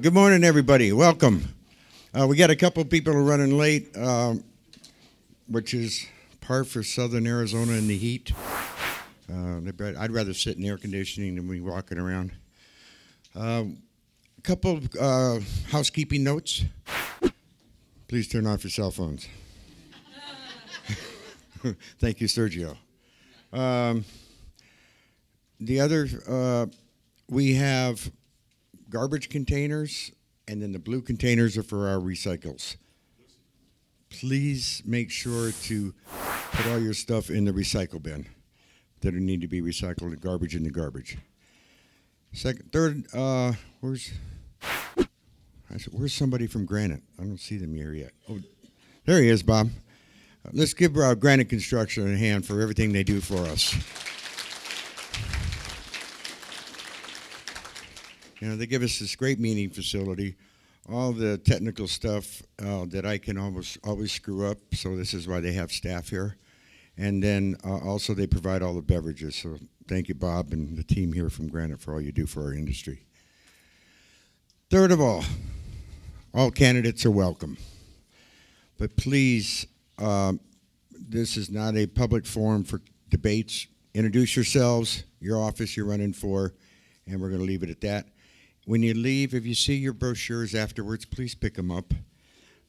Good morning, everybody. Welcome. We got a couple people running late, which is par for Southern Arizona in the heat. I'd rather sit in air conditioning than be walking around. A couple housekeeping notes. Please turn off your cell phones. Thank you, Sergio. The other, we have garbage containers, and then the blue containers are for our recycles. Please make sure to put all your stuff in the recycle bin that need to be recycled, the garbage in the garbage. Third, where's somebody from Granite? I don't see them here yet. Oh, there he is, Bob. Let's give Granite Construction a hand for everything they do for us. You know, they give us this great meeting facility, all the technical stuff that I can always screw up, so this is why they have staff here. And then also they provide all the beverages, so thank you, Bob, and the team here from Granite for all you do for our industry. Third of all candidates are welcome. But please, this is not a public forum for debates. Introduce yourselves, your office you're running for, and we're going to leave it at that. When you leave, if you see your brochures afterwards, please pick them up.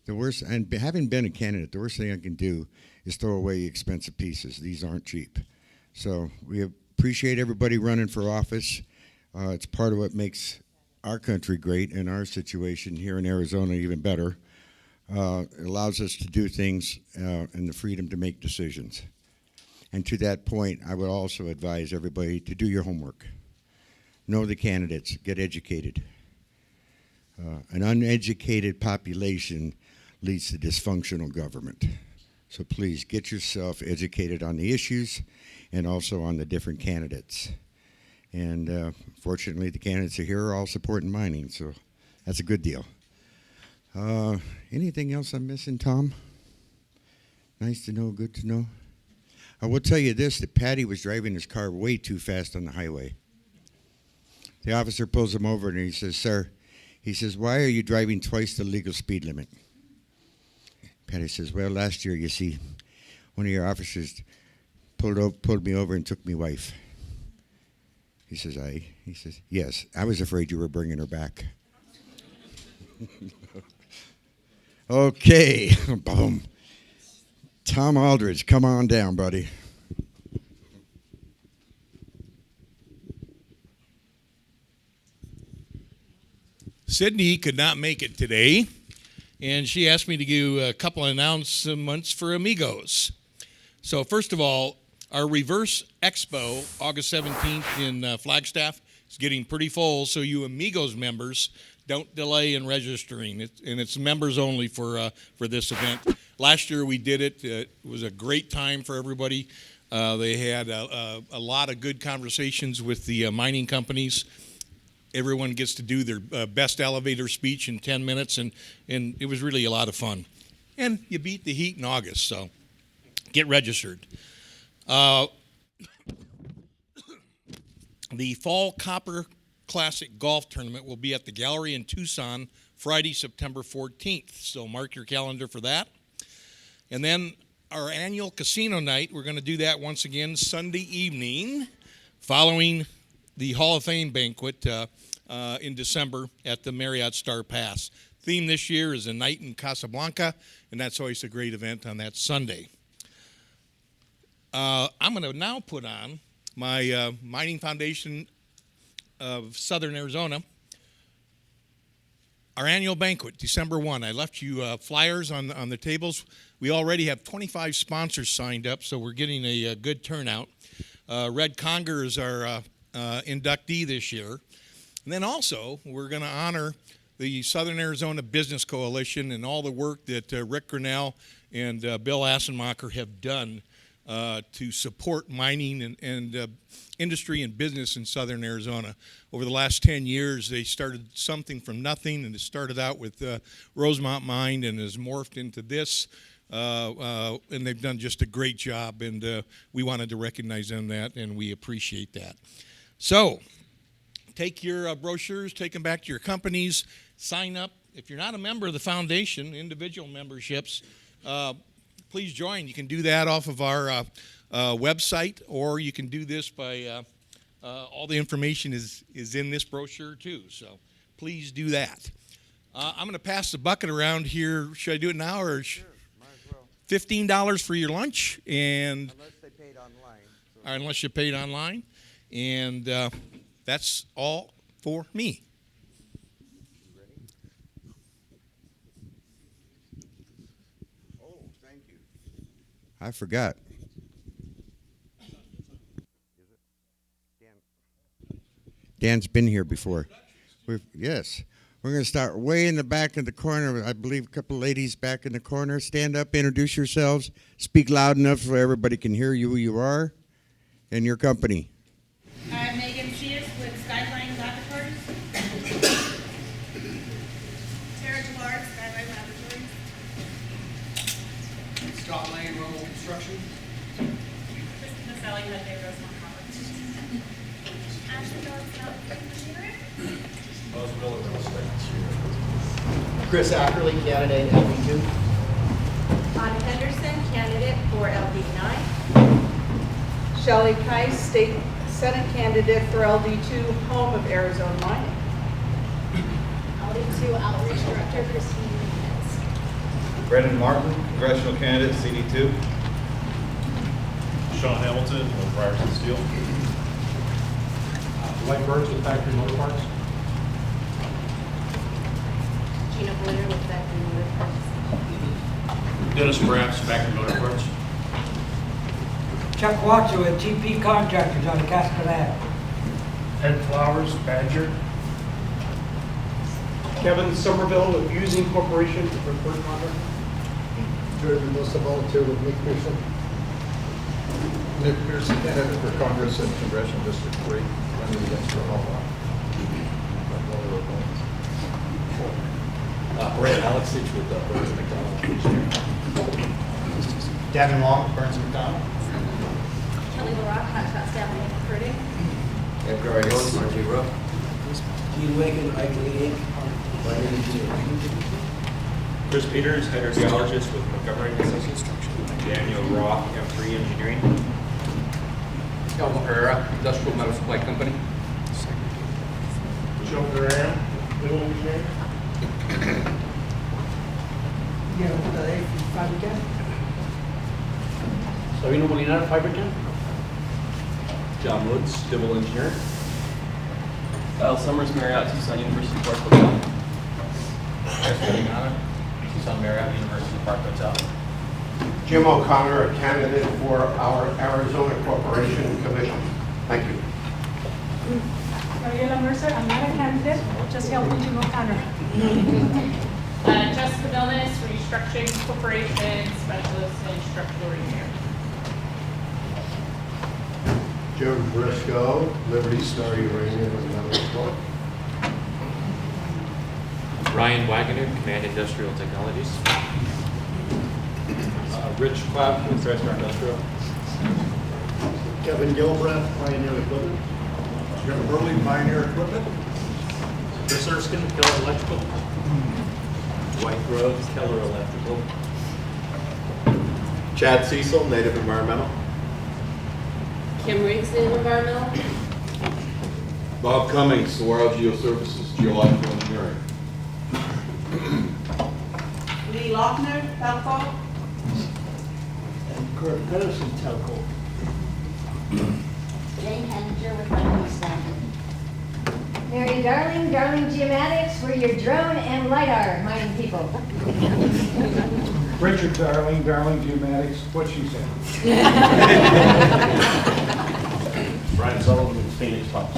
The worst, and having been a candidate, the worst thing I can do is throw away expensive pieces. These aren't cheap. So we appreciate everybody running for office. It's part of what makes our country great and our situation here in Arizona even better. It allows us to do things and the freedom to make decisions. And to that point, I would also advise everybody to do your homework. Know the candidates, get educated. An uneducated population leads to dysfunctional government. So please get yourself educated on the issues and also on the different candidates. And fortunately, the candidates are here are all supporting mining, so that's a good deal. Anything else I'm missing, Tom? Nice to know, good to know. I will tell you this, that Patty was driving his car way too fast on the highway. The officer pulls him over and he says, "Sir," he says, "why are you driving twice the legal speed limit?" Patty says, "Well, last year, you see, one of your officers pulled me over and took me wife." He says, He says, "Yes, I was afraid you were bringing her back." Okay, boom. Tom Aldridge, come on down, buddy. Sydney could not make it today, and she asked me to do a couple of announcements for Amigos. So first of all, our Reverse Expo, August 17th in Flagstaff, is getting pretty full, so you Amigos members, don't delay in registering. It's members only for this event. Last year we did it. It was a great time for everybody. They had a lot of good conversations with the mining companies. Everyone gets to do their best elevator speech in 10 minutes, and it was really a lot of fun. And you beat the heat in August, so get registered. The Fall Copper Classic Golf Tournament will be at the Gallery in Tucson Friday, September 14th, so mark your calendar for that. And then our annual casino night, we're going to do that once again Sunday evening following the Hall of Fame banquet in December at the Marriott Star Pass. Theme this year is A Night in Casablanca, and that's always a great event on that Sunday. I'm going to now put on my Mining Foundation of Southern Arizona, our annual banquet, December 1. I left you flyers on the tables. We already have 25 sponsors signed up, so we're getting a good turnout. Red Conger is our inductee this year. And then also, we're going to honor the Southern Arizona Business Coalition and all the work that Rick Grinnell and Bill Assenmacher have done to support mining and industry and business in Southern Arizona. Over the last 10 years, they started something from nothing, and it started out with Rosemont Mine and has morphed into this. And they've done just a great job, and we wanted to recognize them that, and we appreciate that. So, take your brochures, take them back to your companies, sign up. If you're not a member of the foundation, individual memberships, please join. You can do that off of our website, or you can do this by all the information is in this brochure too. So please do that. I'm going to pass the bucket around here. Should I do it now or? Sure, might as well. $15 for your lunch, and Unless they paid online. So. unless you paid online, and that's all for me. Oh, thank you. I forgot. Dan's been here before. Yes. We're going to start way in the back of the corner. I believe a couple ladies back in the corner. Stand up, introduce yourselves. Speak loud enough so everybody can hear you who you are and your company. I'm Megan Cias with Skyline Laboratories. Tara Talar, Skyline Laboratories. Scott Lane, Rumble Construction. Christina Sally, Hyundai Rosemont College. Ashley North, South Machinery. Chris Ackerley, candidate LB2. Anna Henderson, candidate for LD9. Shelley Kice, State Senate candidate for LD2, home of Arizona Mining. LD2 Outreach Director, Christine Menez. Brendan Martin, congressional candidate, CD2. Sean Hamilton with Ryerson Steel. Dwight Burns with Factory Motor Parts. Gina Blair with Factory Motor Parts. Dennis Braps, Factory Motor Parts. Chuck Watson with TP Contractors on Cascade Ave. Ed Flowers, Badger. Kevin Somerville with Using Corporation for third contract. Jordan Melissa volunteer with Nick Pearson. Nick Pearson, candidate for Congress in Congressional District 3, running against Rahal. Brad Alexich with Burns McDonald. Davin Long, Burns McDonald. Kelly LaRock, Hot Shot Staffing and Recruiting. Edgar Ayos, RJ Rupp. Gene Wigan, Ivy League. Chris Peters, hydrogeologist with Montgomery Associates. Daniel Roth, M3 Engineering. Elmo Herrera, Industrial Metal Supply Company. Joe Duran, Little Engineering. Fabricant. Sabino Molinaro, Fiberton. John Woods, Civil Engineer. Kyle Summers, Marriott, Tucson University Park Hotel. Tucson Marriott University Park Hotel. Jim O'Connor, a candidate for our Arizona Corporation Commission. Thank you. Mariela Mercer, I'm not a candidate, just helping Jim O'Connor. Jessica Milnes, Restructuring Corporation, Specialist in Structural Repair. Joe Briscoe, Liberty Star Uranium and Metal Corp. Ryan Wagoner, Command Industrial Technologies. Rich Clapp with TriStar Industrial. Kevin Gilbreth, Pioneer Equipment. Jim Burley, Pioneer Equipment. Chris Erskine, Keller Electrical. Dwight Groves, Keller Electrical. Chad Cecil, Native Environmental. Kim Riggs, Environmental. Bob Cummings, Saguaro Geoservices, Geological Engineering. Lee Lochner, Telco. And Kurt Pedersen, Telco. Jane Henninger with Miami Staffing. Mary Darling, Darling Geomatics, we're your drone and LiDAR mining people. Richard Darling, Darling Geomatics, what she said. Brian Sullivan with Phoenix Pumps.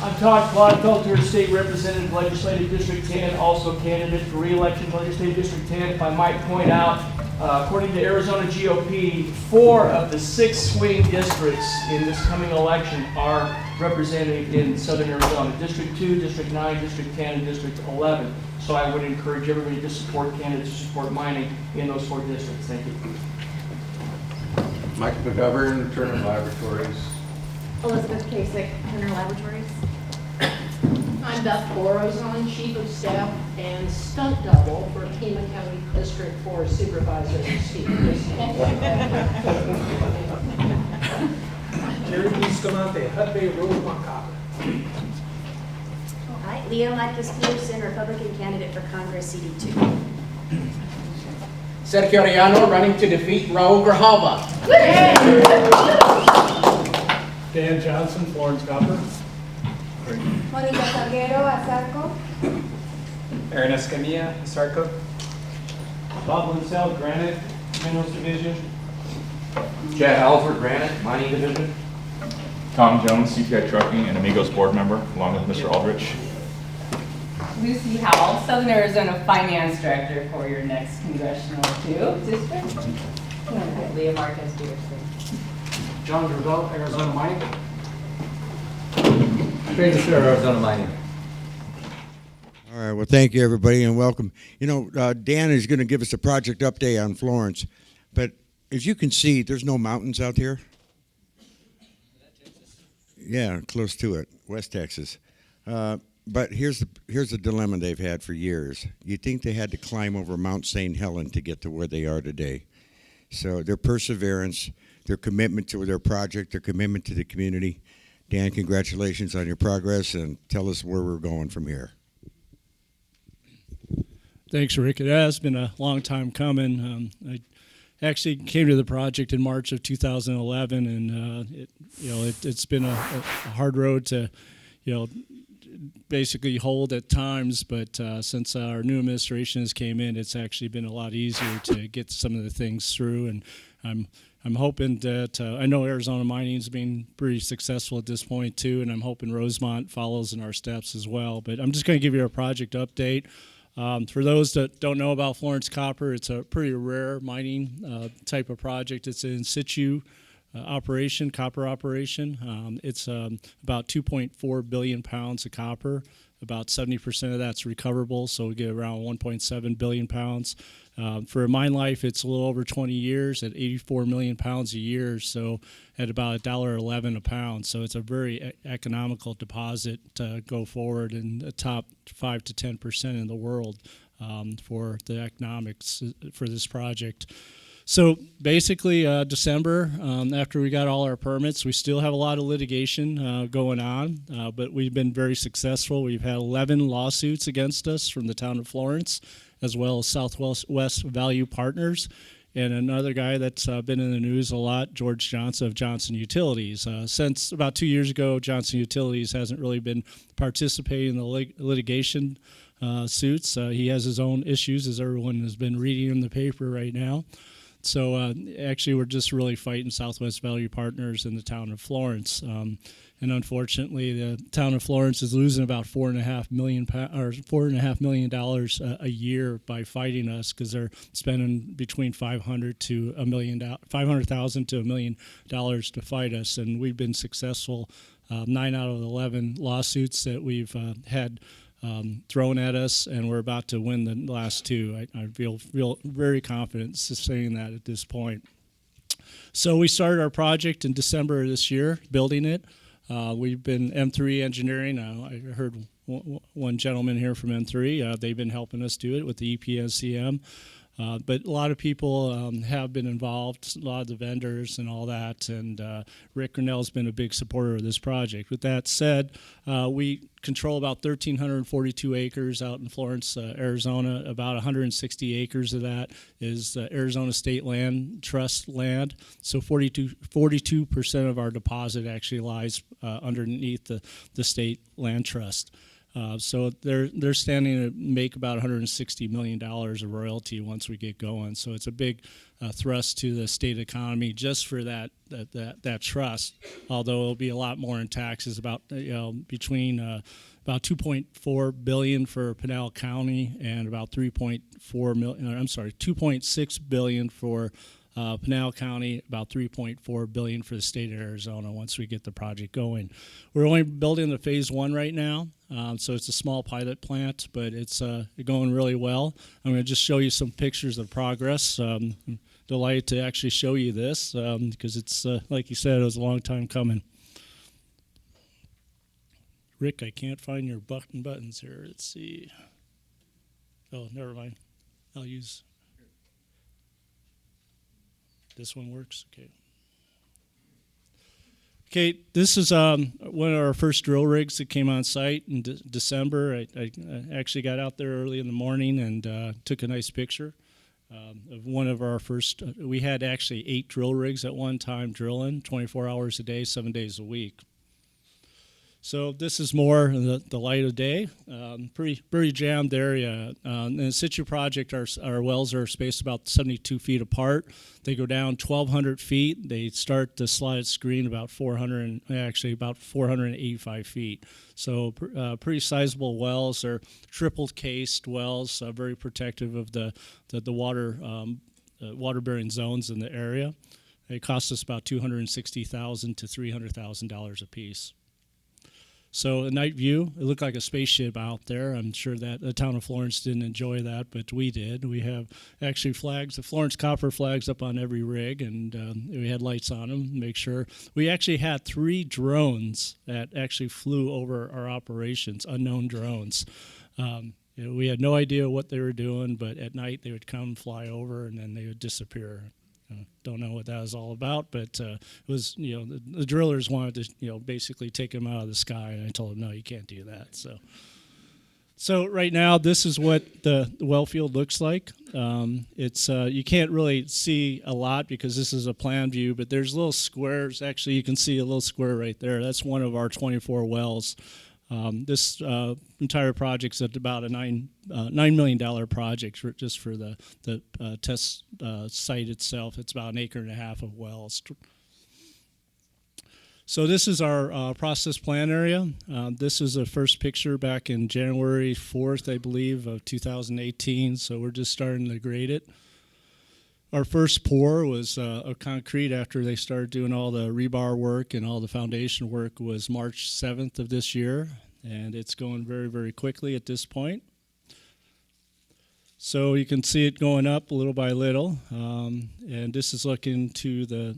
I'm Todd Clodfelter, State Representative, Legislative District 10, also candidate for re-election, Legislative District 10. If I might point out, according to Arizona GOP, 4 of the 6 swing districts in this coming election are represented in Southern Arizona. District 2, District 9, District 10, and District 11. So I would encourage everybody to support candidates who support mining in those 4 districts. Thank you. Mike McGovern, Turner Laboratories. Elizabeth Kasich, Turner Laboratories. I'm Beth Borozon, Chief of Staff and Stunt Double for Pima County District 4 Supervisor Steve Christie. Jerry Bustamante, Hut Bay Rosemont Copper. Hi, Leah Marcus Peterson, Republican candidate for Congress, CD2. Sergio Arellano running to defeat Raul Grijalva. Dan Johnson, Florence Copper. Monica Salguero, Azarco. Aaron Escamilla, Sarko. Bob Linsell, Granite Minerals Division. Chad Halford, Granite Mining Division. Tom Jones, CPI Trucking and Amigos Board Member, along with Mr. Aldrich. Lucy Howell, Southern Arizona Finance Director for your next Congressional 2 District. And Leah Marquez Peterson. John Gravel, Arizona Mining. Arizona Mining. All right, well, thank you, everybody, and welcome. You know, Dan is going to give us a project update on Florence, but as you can see, there's no mountains out here. Yeah, close to it, West Texas. But here's the dilemma they've had for years. You'd think they had to climb over Mount St. Helen to get to where they are today. So their perseverance, their commitment to their project, their commitment to the community. Dan, congratulations on your progress, and tell us where we're going from here. Thanks, Rick. It has been a long time coming. I actually came to the project in March of 2011, and it's been a hard road to, basically hold at times. But since our new administration has came in, it's actually been a lot easier to get some of the things through. And I'm hoping that I know Arizona Mining's been pretty successful at this point too, and I'm hoping Rosemont follows in our steps as well. But I'm just going to give you a project update. For those that don't know about Florence Copper, it's a pretty rare mining type of project. It's an in situ operation, copper operation. It's about 2.4 billion pounds of copper. About 70% of that's recoverable, so we get around 1.7 billion pounds. For a mine life, it's a little over 20 years at 84 million pounds a year, so at about $1.11 a pound. So it's a very economical deposit to go forward, in the top 5 to 10% in the world for the economics for this project. So basically, December, after we got all our permits, we still have a lot of litigation going on, but we've been very successful. We've had 11 lawsuits against us from the town of Florence, as well as Southwest Value Partners, and another guy that's been in the news a lot, George Johnson of Johnson Utilities. Since about 2 years ago, Johnson Utilities hasn't really been participating in the litigation suits. He has his own issues, as everyone has been reading in the paper right now. So actually, we're just really fighting Southwest Value Partners in the town of Florence, and unfortunately, the town of Florence is losing about $4.5 million a year by fighting us, because they're spending between $500,000 to $1 million to fight us, and we've been successful. 9 out of 11 lawsuits that we've had thrown at us, and we're about to win the last 2. I feel very confident saying that at this point. So we started our project in December of this year, building it. We've been M3 Engineering. I heard one gentleman here from M3. They've been helping us do it with the EPSCM. But a lot of people have been involved, a lot of the vendors and all that, and Rick Grinnell's been a big supporter of this project. With that said, we control about 1,342 acres out in Florence, Arizona. About 160 acres of that is Arizona State Land Trust land. So 42% of our deposit actually lies underneath the state land trust. So they're standing to make about $160 million of royalty once we get going. So it's a big thrust to the state economy just for that trust. Although it'll be a lot more in taxes, about between about $2.4 billion for Pinal County and about $2.6 billion for Pinal County, about $3.4 billion for the state of Arizona once we get the project going. We're only building the phase 1 right now, so it's a small pilot plant, but it's going really well. I'm going to just show you some pictures of progress. I'm delighted to actually show you this because it's, like you said, it was a long time coming. Rick, I can't find your buttons here. Let's see. Oh, never mind. I'll use this one. Works. Okay. Okay, this is one of our first drill rigs that came on site in December. I actually got out there early in the morning and took a nice picture of one of our first. We had actually 8 drill rigs at one time drilling, 24 hours a day, 7 days a week. So this is more the light of day. Pretty jammed area. In the situ project, our wells are spaced about 72 feet apart. They go down 1,200 feet. They start the slide screen about 485 feet. So pretty sizable wells. They're triple cased wells, very protective of the water water-bearing zones in the area. It costs us about $260,000 to $300,000 a piece. So a night view, it looked like a spaceship out there. I'm sure that the town of Florence didn't enjoy that, but we did. We have actually flags, the Florence copper flags up on every rig, and we had lights on them, make sure. We actually had 3 drones that actually flew over our operations, unknown drones. We had no idea what they were doing, but at night they would come, fly over, and then they would disappear. Don't know what that was all about, but it was, the drillers wanted to, basically take them out of the sky, and I told them, no, you can't do that. So right now, this is what the well field looks like. It's you can't really see a lot because this is a plan view, but there's little squares. Actually, you can see a little square right there. That's one of our 24 wells. This entire project's at about a $9 million project just for the test site itself. It's about 1.5 acres of wells. So this is our process plant area. This is the first picture back in January 4th, I believe, of 2018. So we're just starting to grade it. Our first pour was of concrete after they started doing all the rebar work and all the foundation work was March 7th of this year, and it's going very, very quickly at this point. So you can see it going up little by little, and this is looking to the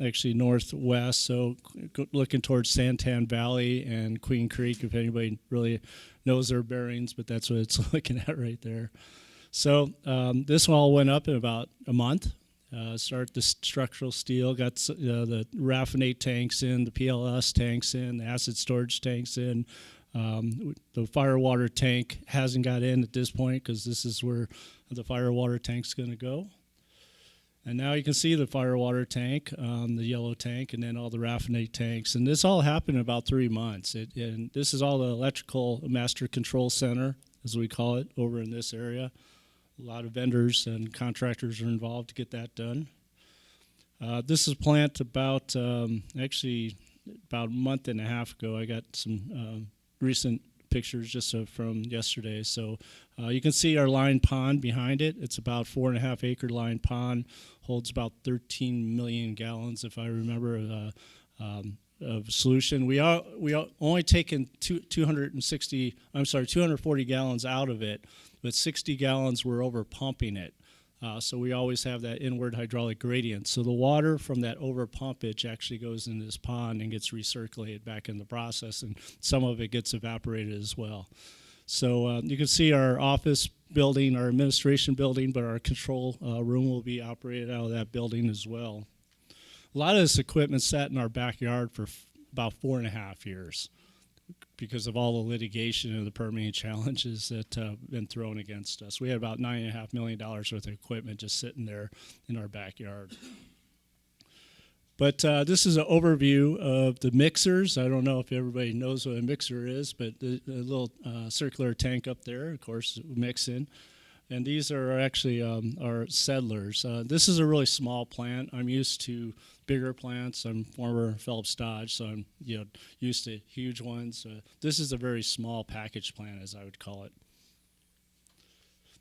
actually northwest, so looking towards Santan Valley and Queen Creek, if anybody really knows their bearings, but that's what it's looking at right there. So this all went up in about a month. Start the structural steel, got the raffinate tanks in, the PLS tanks in, the acid storage tanks in. The firewater tank hasn't got in at this point because this is where the firewater tank's going to go. And now you can see the firewater tank, the yellow tank, and then all the raffinate tanks. And this all happened in about 3 months. And this is all the electrical master control center, as we call it, over in this area. A lot of vendors and contractors are involved to get that done. This is a plant about, actually, about a month and a half ago. I got some recent pictures just from yesterday. So you can see our lined pond behind it. It's about 4.5 acre lined pond, holds about 13 million gallons, if I remember, of solution. We only taken 240 gallons out of it, but 60 gallons we're over pumping it. So we always have that inward hydraulic gradient. So the water from that over pumpage actually goes in this pond and gets recirculated back in the process, and some of it gets evaporated as well. So you can see our office building, our administration building, but our control room will be operated out of that building as well. A lot of this equipment sat in our backyard for about 4.5 years because of all the litigation and the permitting challenges that have been thrown against us. We had about $9.5 million worth of equipment just sitting there in our backyard. But this is an overview of the mixers. I don't know if everybody knows what a mixer is, but the little circular tank up there, of course, mixing. And these are actually our settlers. This is a really small plant. I'm used to bigger plants. I'm former Phelps Dodge, so I'm used to huge ones. This is a very small package plant, as I would call it.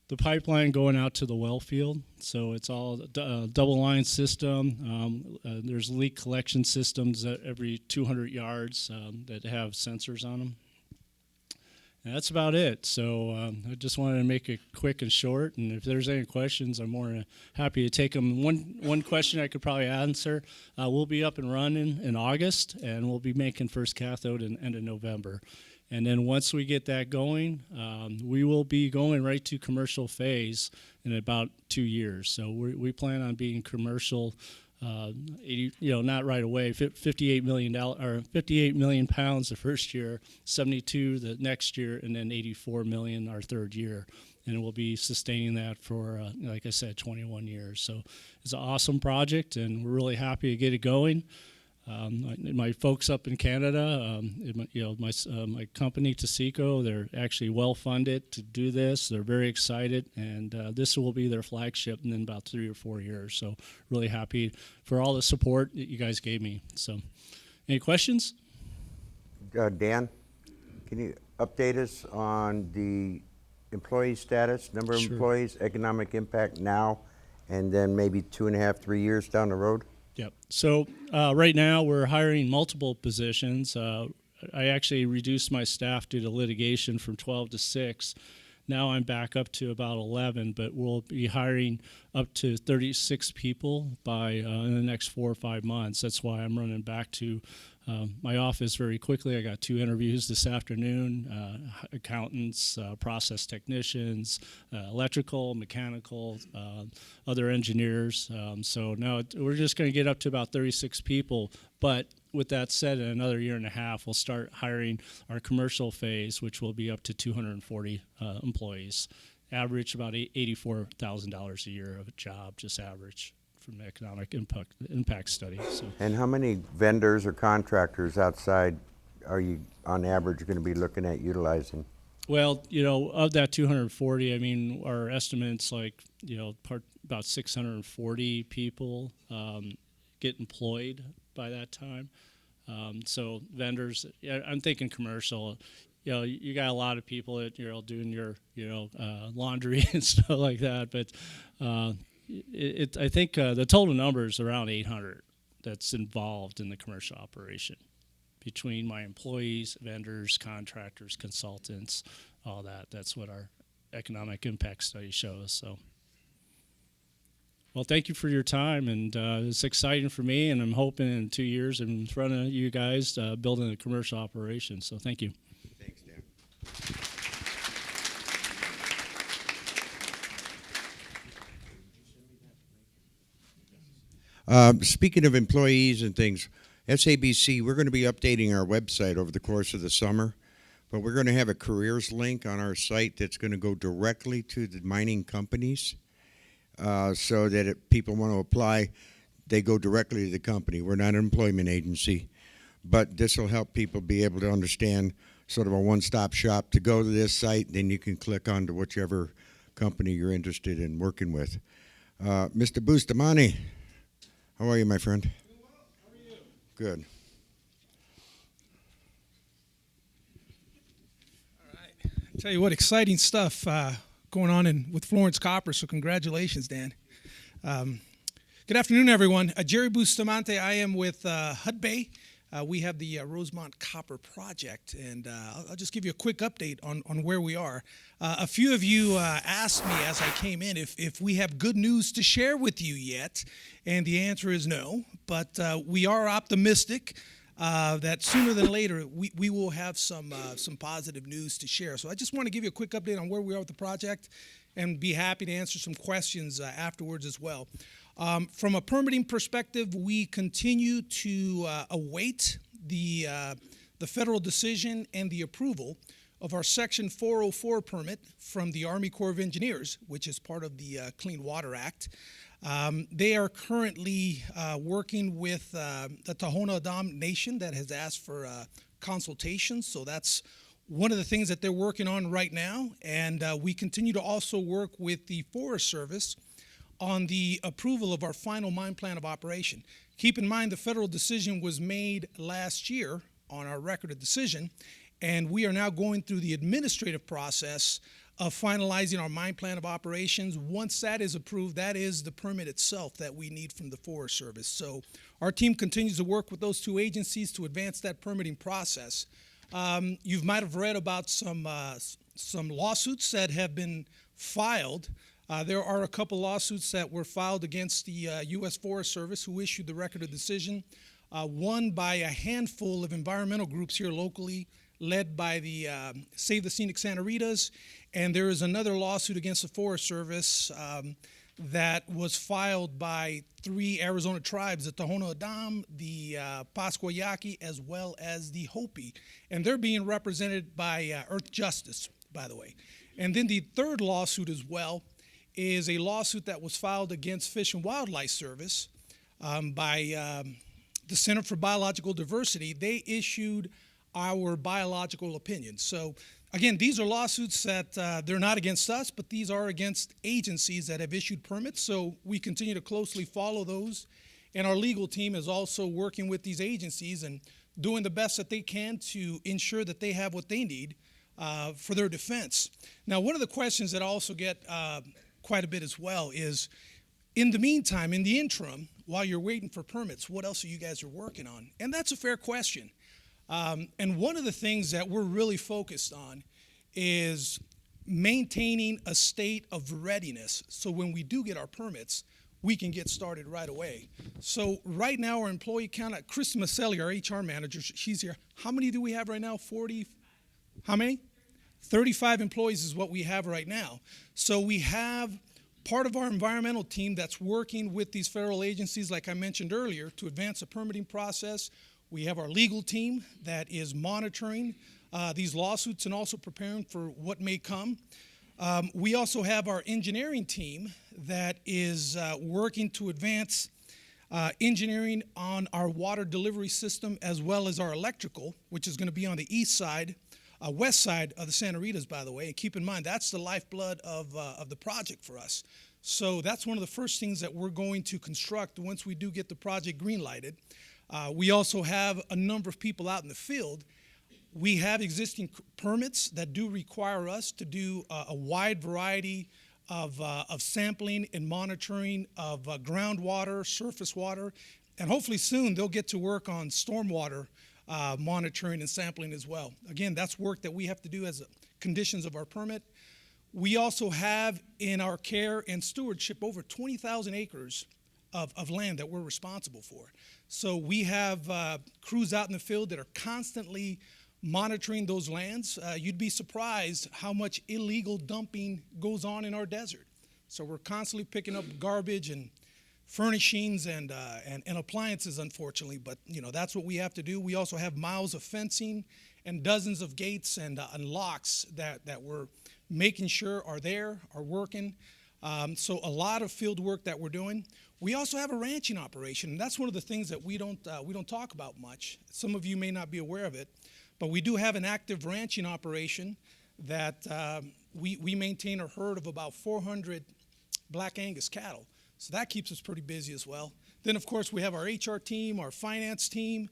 The pipeline going out to the well field, so it's all double line system. There's leak collection systems at every 200 yards that have sensors on them. And that's about it. So I just wanted to make it quick and short. And if there's any questions, I'm more than happy to take them. One question I could probably answer: we'll be up and running in August, and we'll be making first cathode in end of November. And then once we get that going, we will be going right to commercial phase in about 2 years. So we plan on being commercial, 80, not right away. $58 million or 58 million pounds the first year, 72 the next year, and then 84 million our third year. And we'll be sustaining that for, like I said, 21 years. So it's an awesome project, and we're really happy to get it going. My folks up in Canada, my company, Tasico, they're actually well funded to do this. They're very excited, and this will be their flagship in about 3 or 4 years. So really happy for all the support that you guys gave me. So any questions? Dan, can you update us on the employee status, number of Sure. employees, economic impact now, and then maybe 2.5, 3 years down the road? Yep. So right now we're hiring multiple positions. I actually reduced my staff due to litigation from 12 to 6. Now I'm back up to about 11, but we'll be hiring up to 36 people by in the next 4 or 5 months. That's why I'm running back to my office very quickly. I got 2 interviews this afternoon, accountants, process technicians, electrical, mechanical, other engineers. So now we're just going to get up to about 36 people. But with that said, in another 1.5 years, we'll start hiring our commercial phase, which will be up to 240 employees. Average about $84,000 a year of a job, just average, from the economic impact study. So. And how many vendors or contractors outside are you, on average, going to be looking at utilizing? Well, of that 240, I mean, our estimates about 640 people get employed by that time. So vendors, I'm thinking commercial. You got a lot of people that doing your laundry and stuff like that, but I think the total number is around 800 that's involved in the commercial operation, between my employees, vendors, contractors, consultants, all that. That's what our economic impact study shows. So, well, thank you for your time, and it's exciting for me, and I'm hoping in 2 years I'm in front of you guys building a commercial operation. So thank you. Thanks, Dan. Speaking of employees and things, SABC, we're going to be updating our website over the course of the summer, but we're going to have a careers link on our site that's going to go directly to the mining companies, so that if people want to apply, they go directly to the company. We're not an employment agency, but this will help people be able to understand sort of a one-stop shop to go to this site, then you can click on to whichever company you're interested in working with. Mr. Bustamante, how are you, my friend? Doing well. How are you? Good. All right. I tell you what, exciting stuff going on with Florence Copper, so congratulations, Dan. Good afternoon, everyone. Jerry Bustamante. I am with Hudbay. We have the Rosemont Copper Project, and I'll just give you a quick update on where we are. A few of you asked me as I came in if we have good news to share with you yet, and the answer is no, but we are optimistic that sooner than later we will have some positive news to share. So I just want to give you a quick update on where we are with the project and be happy to answer some questions afterwards as well. From a permitting perspective, we continue to await the federal decision and the approval of our Section 404 permit from the Army Corps of Engineers, which is part of the Clean Water Act. They are currently working with the Tohono O'odham Nation that has asked for consultations, so that's one of the things that they're working on right now, and we continue to also work with the Forest Service on the approval of our final mine plan of operation. Keep in mind the federal decision was made last year on our record of decision, and we are now going through the administrative process of finalizing our mine plan of operations. Once that is approved, that is the permit itself that we need from the Forest Service. So our team continues to work with those two agencies to advance that permitting process. You might have read about some lawsuits that have been filed. There are a couple lawsuits that were filed against the U.S. Forest Service, who issued the record of decision, one by a handful of environmental groups here locally, led by the Save the Scenic Santa Ritas, and there is another lawsuit against the Forest Service that was filed by 3 Arizona tribes, the Tohono O'odham, the Pascua Yaqui, as well as the Hopi. And they're being represented by Earth Justice, by the way. And then the third lawsuit as well is a lawsuit that was filed against Fish and Wildlife Service by the Center for Biological Diversity. They issued our biological opinion. So again, these are lawsuits that they're not against us, but these are against agencies that have issued permits. So we continue to closely follow those. And our legal team is also working with these agencies and doing the best that they can to ensure that they have what they need for their defense. Now, one of the questions that I also get quite a bit as well is, in the meantime, in the interim, while you're waiting for permits, what else are you guys working on? And that's a fair question. And one of the things that we're really focused on is maintaining a state of readiness. So when we do get our permits, we can get started right away. So right now, our employee count, Krista Maselli, our HR manager, she's here. How many do we have right now? 40? How many? 35 employees is what we have right now. So we have part of our environmental team that's working with these federal agencies, like I mentioned earlier, to advance the permitting process. We have our legal team that is monitoring these lawsuits and also preparing for what may come. We also have our engineering team that is working to advance engineering on our water delivery system as well as our electrical, which is going to be on the east side, west side of the Santa Ritas, by the way. And keep in mind, that's the lifeblood of the project for us. So that's one of the first things that we're going to construct once we do get the project green-lighted. We also have a number of people out in the field. We have existing permits that do require us to do a wide variety of sampling and monitoring of groundwater, surface water, and hopefully soon they'll get to work on stormwater monitoring and sampling as well. Again, that's work that we have to do as conditions of our permit. We also have in our care and stewardship over 20,000 acres of land that we're responsible for. So we have crews out in the field that are constantly monitoring those lands. You'd be surprised how much illegal dumping goes on in our desert. So we're constantly picking up garbage and furnishings and appliances, unfortunately, but that's what we have to do. We also have miles of fencing and dozens of gates and locks that we're making sure are there, are working. So a lot of field work that we're doing. We also have a ranching operation, and that's one of the things that we don't talk about much. Some of you may not be aware of it, but we do have an active ranching operation that we maintain a herd of about 400 Black Angus cattle. So that keeps us pretty busy as well. Then, of course, we have our HR team, our finance team,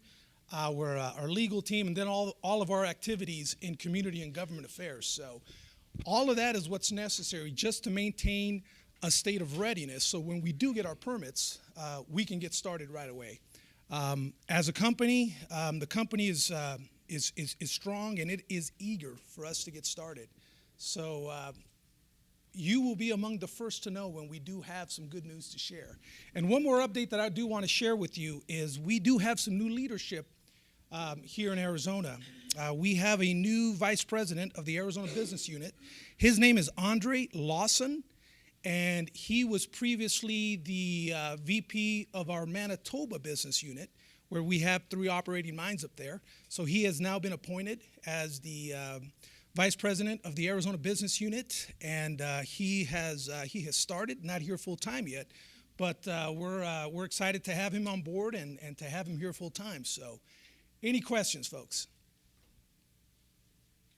our legal team, and then all of our activities in community and government affairs. So all of that is what's necessary just to maintain a state of readiness. So when we do get our permits, we can get started right away. As a company, the company is strong and it is eager for us to get started. So you will be among the first to know when we do have some good news to share. And one more update that I do want to share with you is we do have some new leadership here in Arizona. We have a new vice president of the Arizona Business Unit. His name is Andre Lawson, and he was previously the VP of our Manitoba Business Unit, where we have 3 operating mines up there. So he has now been appointed as the vice president of the Arizona Business Unit, and he has started, not here full time yet, but we're excited to have him on board and to have him here full time. So, any questions, folks?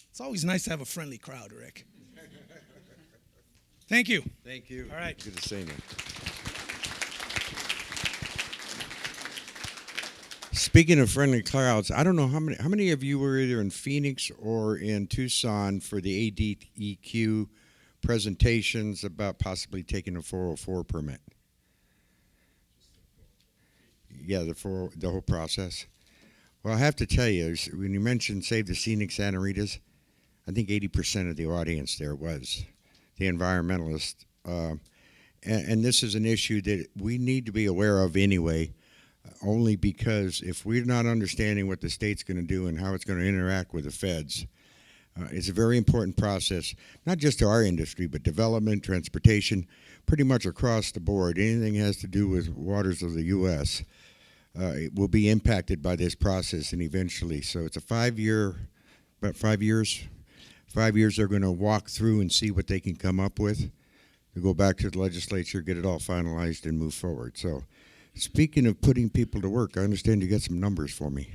It's always nice to have a friendly crowd, Rick. Thank you. Thank you. All right. Good to see you. Speaking of friendly crowds, I don't know how many of you were either in Phoenix or in Tucson for the ADEQ presentations about possibly taking a 404 permit. Yeah, the whole process. Well, I have to tell you, when you mentioned Save the Scenic Santa Ritas, I think 80% of the audience there was the environmentalists. And this is an issue that we need to be aware of anyway. only because if we're not understanding what the state's going to do and how it's going to interact with the feds, it's a very important process, not just to our industry, but development, transportation, pretty much across the board. Anything has to do with waters of the U.S. It will be impacted by this process and eventually. So it's a 5-year, about 5 years. 5 years they're going to walk through and see what they can come up with. To go back to the legislature, get it all finalized, and move forward. So speaking of putting people to work, I understand you got some numbers for me.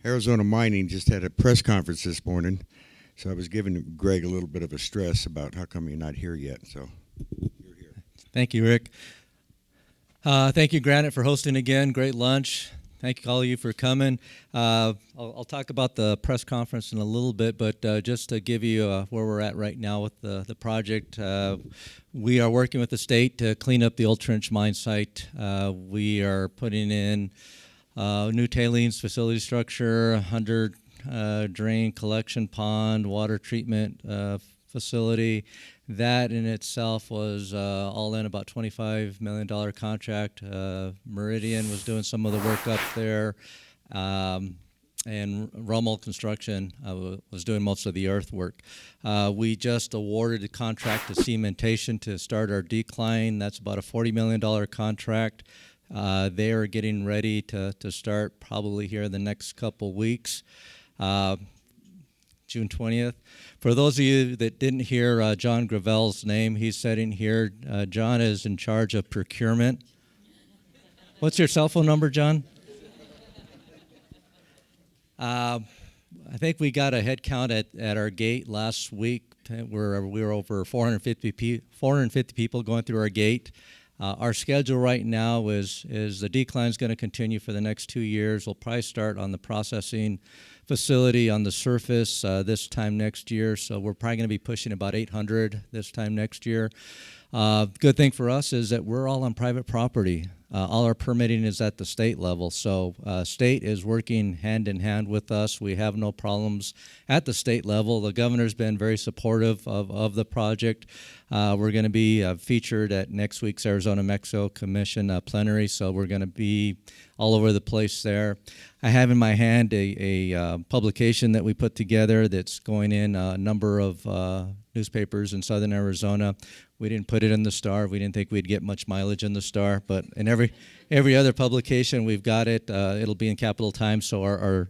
Arizona Mining just had a press conference this morning, so I was giving Greg a little bit of a stress about how come you're not here yet. So you're here. Thank you, Rick. Thank you, Granite, for hosting again. Great lunch. Thank you, all of you, for coming. I'll talk about the press conference in a little bit, but just to give you where we're at right now with the project, we are working with the state to clean up the Old Trench mine site. We are putting in new tailings facility structure, 100 drain collection pond, water treatment facility. That in itself was all in about $25 million contract. Meridian was doing some of the work up there, and Rummel Construction was doing most of the earthwork. We just awarded a contract to cementation to start our decline. That's about a $40 million contract. They are getting ready to start probably here in the next couple weeks, June 20th. For those of you that didn't hear John Gravel's name, he's sitting here. John is in charge of procurement. What's your cell phone number, John? I think we got a head count at our gate last week. We were over 450 people going through our gate. Our schedule right now is the decline is going to continue for the next 2 years. We'll probably start on the processing facility on the surface this time next year, so we're probably going to be pushing about 800 this time next year. Good thing for us is that we're all on private property. All our permitting is at the state level, so state is working hand in hand with us. We have no problems at the state level. The governor's been very supportive of the project. We're going to be featured at next week's Arizona-Mexico Commission plenary, so we're going to be all over the place there. I have in my hand a publication that we put together that's going in a number of newspapers in southern Arizona. We didn't put it in the Star. We didn't think we'd get much mileage in the Star, but in every other publication we've got it. It'll be in Capital Times, so our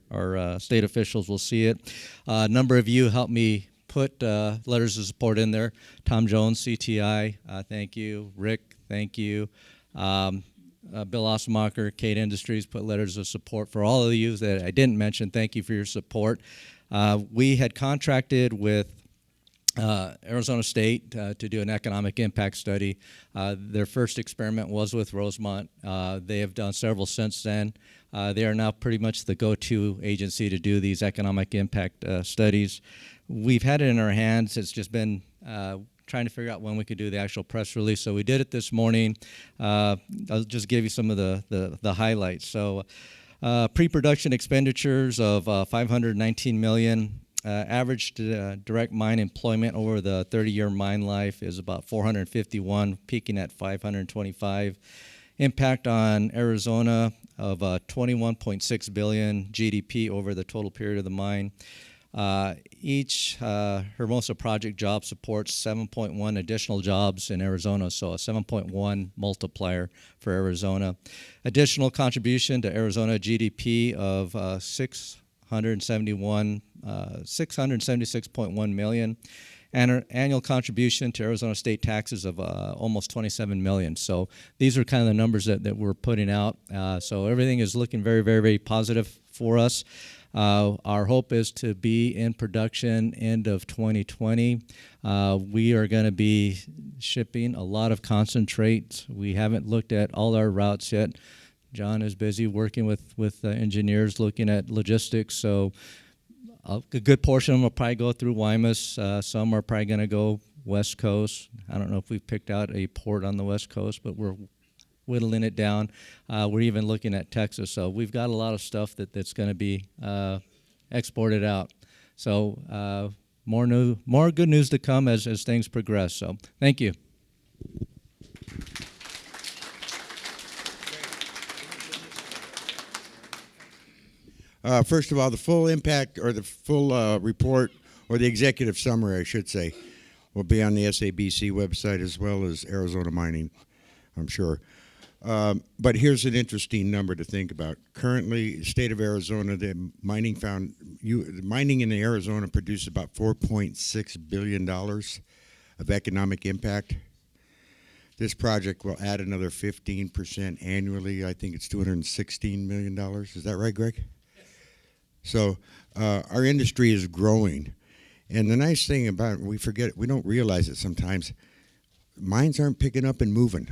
state officials will see it. A number of you helped me put letters of support in there. Tom Jones, CTI, thank you. Rick, thank you. Bill Osmacher, Kate Industries, put letters of support. For all of you that I didn't mention, thank you for your support. We had contracted with Arizona State to do an economic impact study. Their first experiment was with Rosemont. They have done several since then. They are now pretty much the go-to agency to do these economic impact studies. We've had it in our hands. It's just been trying to figure out when we could do the actual press release. So we did it this morning. I'll just give you some of the highlights. So pre-production expenditures of $519 million. Average direct mine employment over the 30-year mine life is about 451, peaking at 525. Impact on Arizona of 21.6 billion GDP over the total period of the mine. Each Hermosa project job supports 7.1 additional jobs in Arizona, so a 7.1 multiplier for Arizona. Additional contribution to Arizona GDP of 676.1 million, and annual contribution to Arizona state taxes of almost 27 million. So these are kind of the numbers that we're putting out. So everything is looking very, very, very positive for us. Our hope is to be in production end of 2020. We are going to be shipping a lot of concentrates. We haven't looked at all our routes yet. John is busy working with engineers looking at logistics, so a good portion of them will probably go through Guaymas. Some are probably going to go West Coast. I don't know if we've picked out a port on the West Coast, but we're whittling it down. We're even looking at Texas, so we've got a lot of stuff that's going to be exported out. So more good news to come as things progress. So thank you. First of all, the full impact or the full report or the executive summary, I should say, will be on the SABC website as well as Arizona Mining, I'm sure. But here's an interesting number to think about. Currently, state of Arizona, the mining in Arizona produces about $4.6 billion of economic impact. This project will add another 15% annually. I think it's $216 million. Is that right, Greg? Yes. So our industry is growing. And the nice thing about it, we don't realize it sometimes, mines aren't picking up and moving.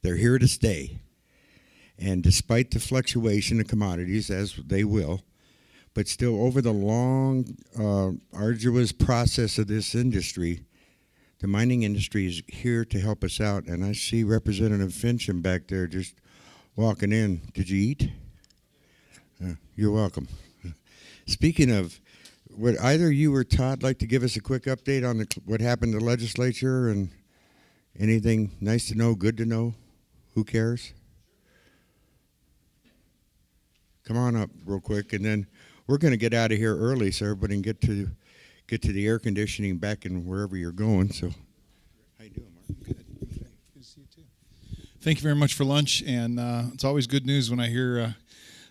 They're here to stay. And despite the fluctuation of commodities, as they will, but still over the long, arduous process of this industry, the mining industry is here to help us out. And I see Representative Fincham back there just walking in. Did you eat? You're welcome. Speaking of, would either you or Todd like to give us a quick update on what happened to the legislature and anything nice to know, good to know? Who cares? Come on up real quick, and then we're going to get out of here early so everybody can get to the air conditioning back in wherever you're going. So, how you doing, Mark? Good. Good to see you too. Thank you very much for lunch, and it's always good news when I hear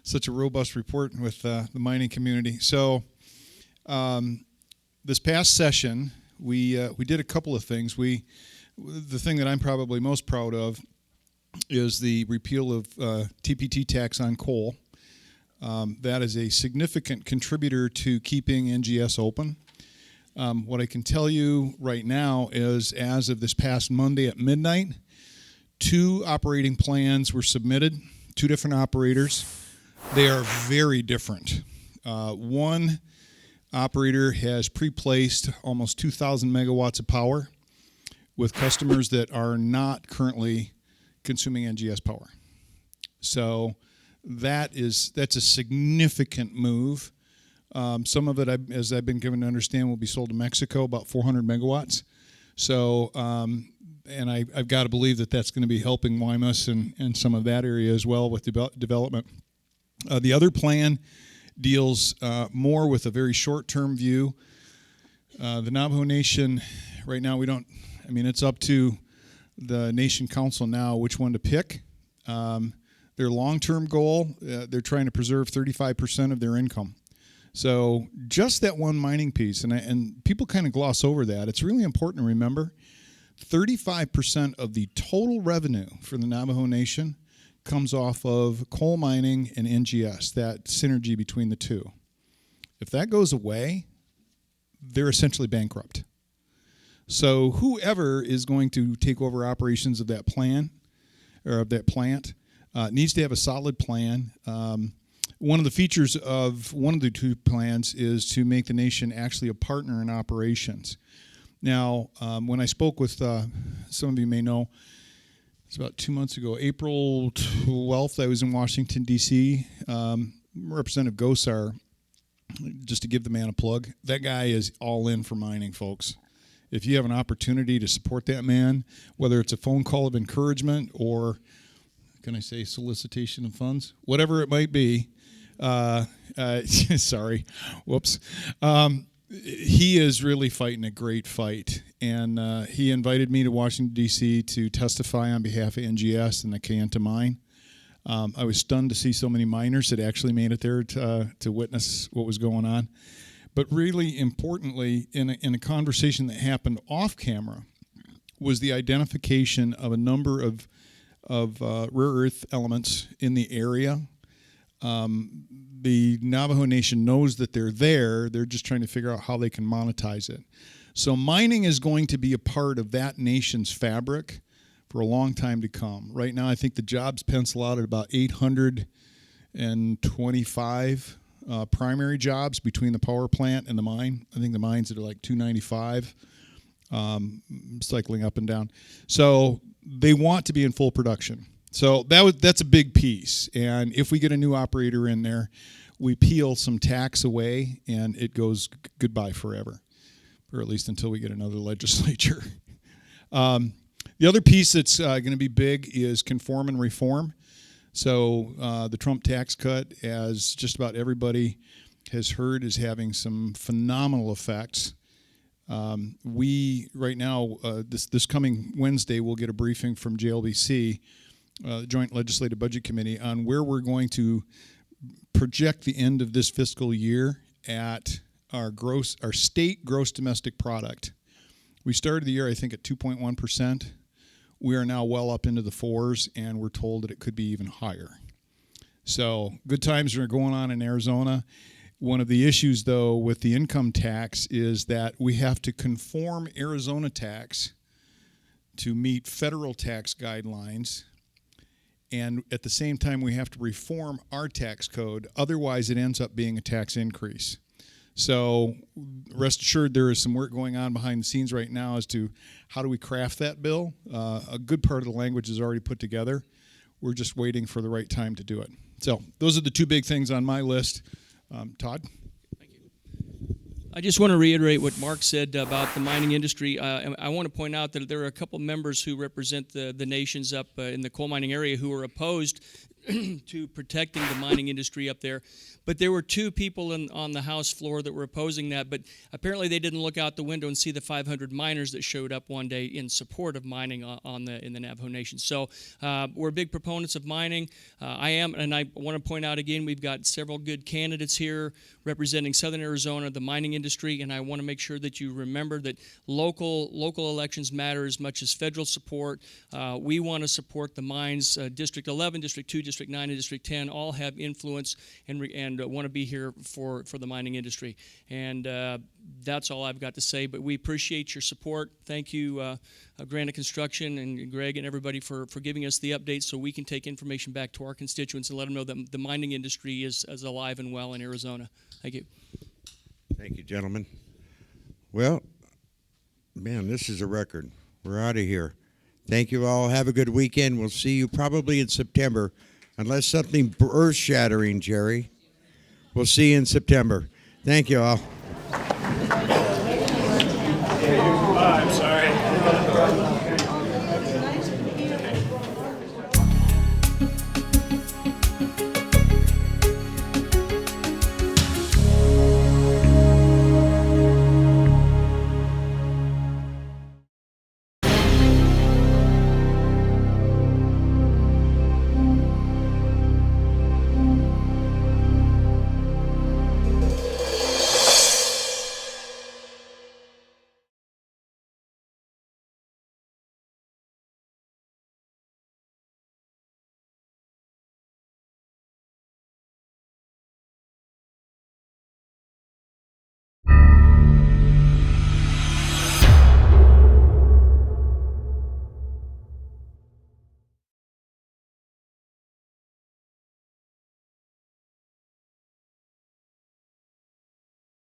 such a robust report with the mining community. So, this past session, we did a couple of things. The thing that I'm probably most proud of is the repeal of TPT tax on coal. That is a significant contributor to keeping NGS open. What I can tell you right now is, as of this past Monday at midnight, 2 operating plans were submitted, 2 different operators. They are very different. One operator has pre-placed almost 2,000 megawatts of power with customers that are not currently consuming NGS power. So that's a significant move. Some of it, as I've been given to understand, will be sold to Mexico, about 400 megawatts. So, and I've got to believe that that's going to be helping Guaymas and some of that area as well with development. The other plan deals more with a very short-term view. The Navajo Nation, right now, it's up to the Nation Council now which one to pick. Their long-term goal, they're trying to preserve 35% of their income. So just that one mining piece, and people kind of gloss over that. It's really important to remember, 35% of the total revenue for the Navajo Nation comes off of coal mining and NGS, that synergy between the two. If that goes away, they're essentially bankrupt. So whoever is going to take over operations of that plant needs to have a solid plan. One of the features of one of the 2 plans is to make the nation actually a partner in operations. Now, when I spoke with, some of you may know, it's about 2 months ago, April 12th, I was in Washington, D.C. Representative Gosar, just to give the man a plug, that guy is all in for mining, folks. If you have an opportunity to support that man, whether it's a phone call of encouragement or, can I say, solicitation of funds, whatever it might be, sorry, whoops. He is really fighting a great fight, and he invited me to Washington, D.C. to testify on behalf of NGS and the Kayenta mine. I was stunned to see so many miners that actually made it there to witness what was going on. But really importantly, in a conversation that happened off camera, was the identification of a number of rare earth elements in the area. The Navajo Nation knows that they're there. They're just trying to figure out how they can monetize it. So mining is going to be a part of that nation's fabric for a long time to come. Right now, I think the jobs pencil out at about 825 primary jobs between the power plant and the mine. I think the mines are like 295, cycling up and down. So they want to be in full production. So that's a big piece. And if we get a new operator in there, we peel some tax away, and it goes goodbye forever, or at least until we get another legislature. The other piece that's going to be big is conform and reform. So the Trump tax cut, as just about everybody has heard, is having some phenomenal effects. We right now, this coming Wednesday, we'll get a briefing from JLBC, Joint Legislative Budget Committee, on where we're going to project the end of this fiscal year at our state gross domestic product. We started the year, I think, at 2.1%. We are now well up into the 4s, and we're told that it could be even higher. So good times are going on in Arizona. One of the issues, though, with the income tax is that we have to conform Arizona tax to meet federal tax guidelines, and at the same time we have to reform our tax code. Otherwise, it ends up being a tax increase. So rest assured there is some work going on behind the scenes right now as to how do we craft that bill. A good part of the language is already put together. We're just waiting for the right time to do it. So those are the two big things on my list. Todd? I just want to reiterate what Mark said about the mining industry. I want to point out that there are a couple members who represent the nations up in the coal mining area who are opposed to protecting the mining industry up there. But there were two people on the House floor that were opposing that, but apparently they didn't look out the window and see the 500 miners that showed up one day in support of mining in the Navajo Nation. So we're big proponents of mining. I am, and I want to point out again, we've got several good candidates here representing Southern Arizona, the mining industry, and I want to make sure that you remember that local elections matter as much as federal support. We want to support the mines. District 11, District 2, District 9, and District 10 all have influence and want to be here for the mining industry. And that's all I've got to say, but we appreciate your support. Thank you, Granite Construction and Greg and everybody for giving us the updates so we can take information back to our constituents and let them know that the mining industry is alive and well in Arizona. Thank you. Thank you, gentlemen. Well, man, this is a record. We're out of here. Thank you all. Have a good weekend. We'll see you probably in September, unless something earth-shattering, Jerry. We'll see you in September. Thank you all. I'm sorry.